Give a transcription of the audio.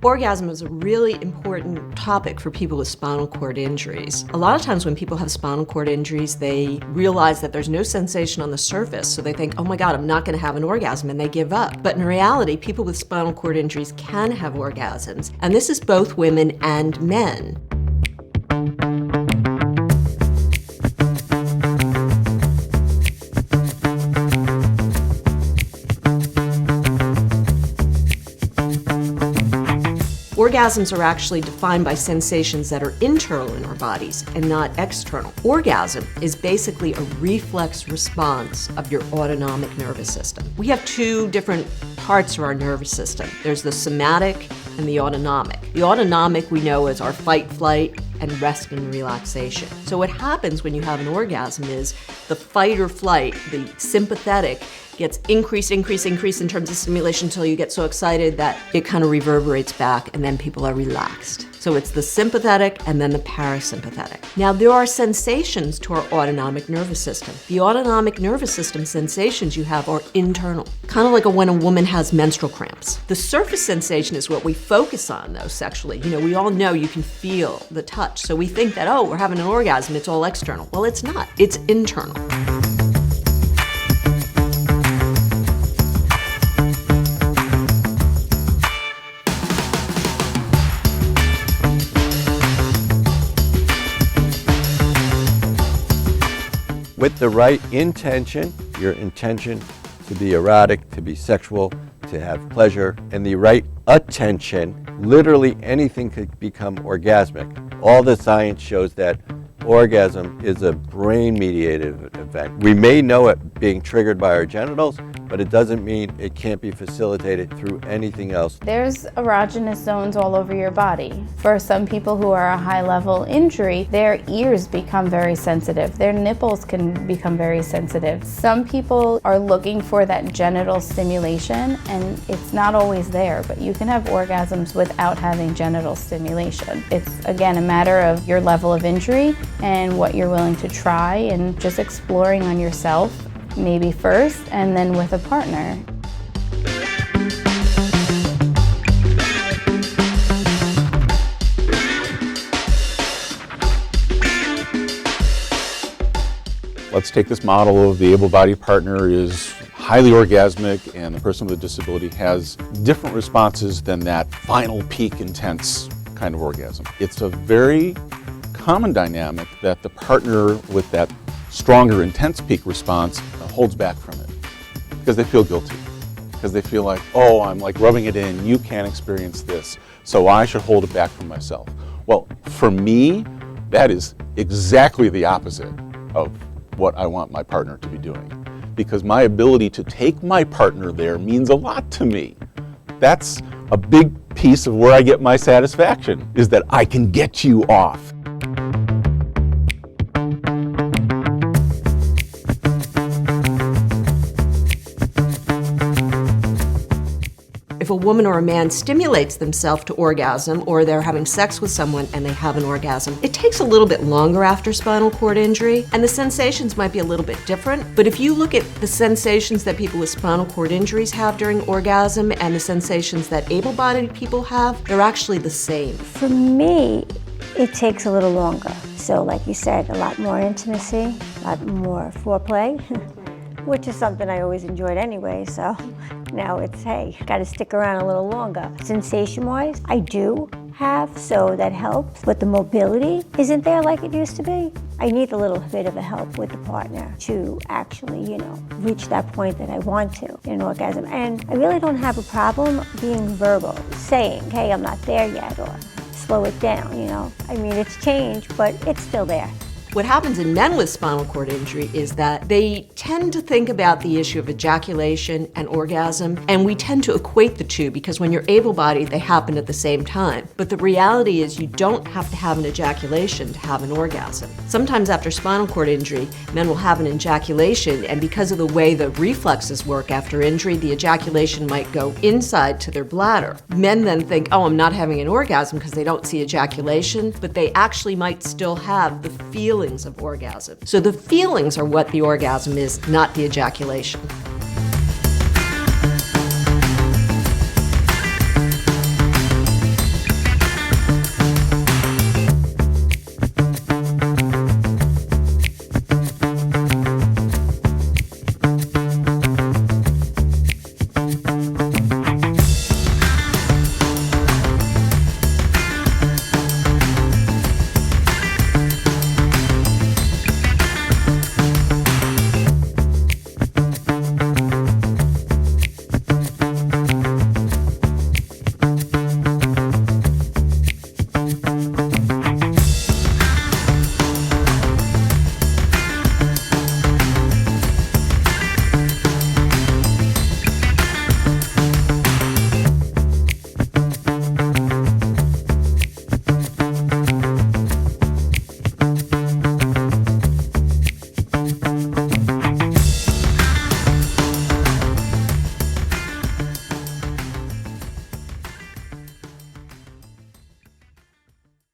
Orgasm is a really important topic for people with spinal cord injuries. A lot of times when people have spinal cord injuries, they realize that there's no sensation on the surface, so they think, oh my God, I'm not going to have an orgasm, and they give up. But in reality, people with spinal cord injuries can have orgasms, and this is both women and men. Orgasms are actually defined by sensations that are internal in our bodies and not external. Orgasm is basically a reflex response of your autonomic nervous system. We have two different parts of our nervous system. There's the somatic and the autonomic. The autonomic we know as our fight, flight, and rest and relaxation. So what happens when you have an orgasm is the fight or flight, the sympathetic, gets increased in terms of stimulation until you get so excited that it kind of reverberates back and then people are relaxed. So it's the sympathetic and then the parasympathetic. Now there are sensations to our autonomic nervous system. The autonomic nervous system sensations you have are internal, kind of like when a woman has menstrual cramps. The surface sensation is what we focus on though sexually. You know, we all know you can feel the touch. So we think that, oh, we're having an orgasm, it's all external. Well, it's not, it's internal. With the right intention, your intention to be erotic, to be sexual, to have pleasure, and the right attention, literally anything could become orgasmic. All the science shows that orgasm is a brain-mediated event. We may know it being triggered by our genitals, but it doesn't mean it can't be facilitated through anything else. There's erogenous zones all over your body. For some people who are a high-level injury, their ears become very sensitive. Their nipples can become very sensitive. Some people are looking for that genital stimulation, and it's not always there, but you can have orgasms without having genital stimulation. It's, again, a matter of your level of injury and what you're willing to try, and just exploring on yourself, maybe first, and then with a partner. Let's take this model of the able-bodied partner is highly orgasmic and the person with a disability has different responses than that final peak intense kind of orgasm. It's a very common dynamic that the partner with that stronger intense peak response holds back from it because they feel guilty, because they feel like, oh, I'm like rubbing it in, you can't experience this, so I should hold it back from myself. Well, for me, that is exactly the opposite of what I want my partner to be doing, because my ability to take my partner there means a lot to me. That's a big piece of where I get my satisfaction, is that I can get you off. If a woman or a man stimulates themselves to orgasm, or they're having sex with someone and they have an orgasm, it takes a little bit longer after spinal cord injury, and the sensations might be a little bit different. But if you look at the sensations that people with spinal cord injuries have during orgasm and the sensations that able-bodied people have, they're actually the same. For me, it takes a little longer. So like you said, a lot more intimacy, a lot more foreplay, which is something I always enjoyed anyway, so now it's, hey, gotta stick around a little longer. Sensation-wise, I do have, so that helps, but the mobility isn't there like it used to be. I need a little bit of a help with the partner to actually, reach that point that I want to in an orgasm. And I really don't have a problem being verbal, saying, hey, I'm not there yet, or slow it down, I mean, it's changed, but it's still there. What happens in men with spinal cord injury is that they tend to think about the issue of ejaculation and orgasm, and we tend to equate the two because when you're able-bodied, they happen at the same time. But the reality is you don't have to have an ejaculation to have an orgasm. Sometimes after spinal cord injury, men will have an ejaculation, and because of the way the reflexes work after injury, the ejaculation might go inside to their bladder. Men then think, oh, I'm not having an orgasm because they don't see ejaculation, but they actually might still have the feeling of orgasm. So the feelings are what the orgasm is, not the ejaculation.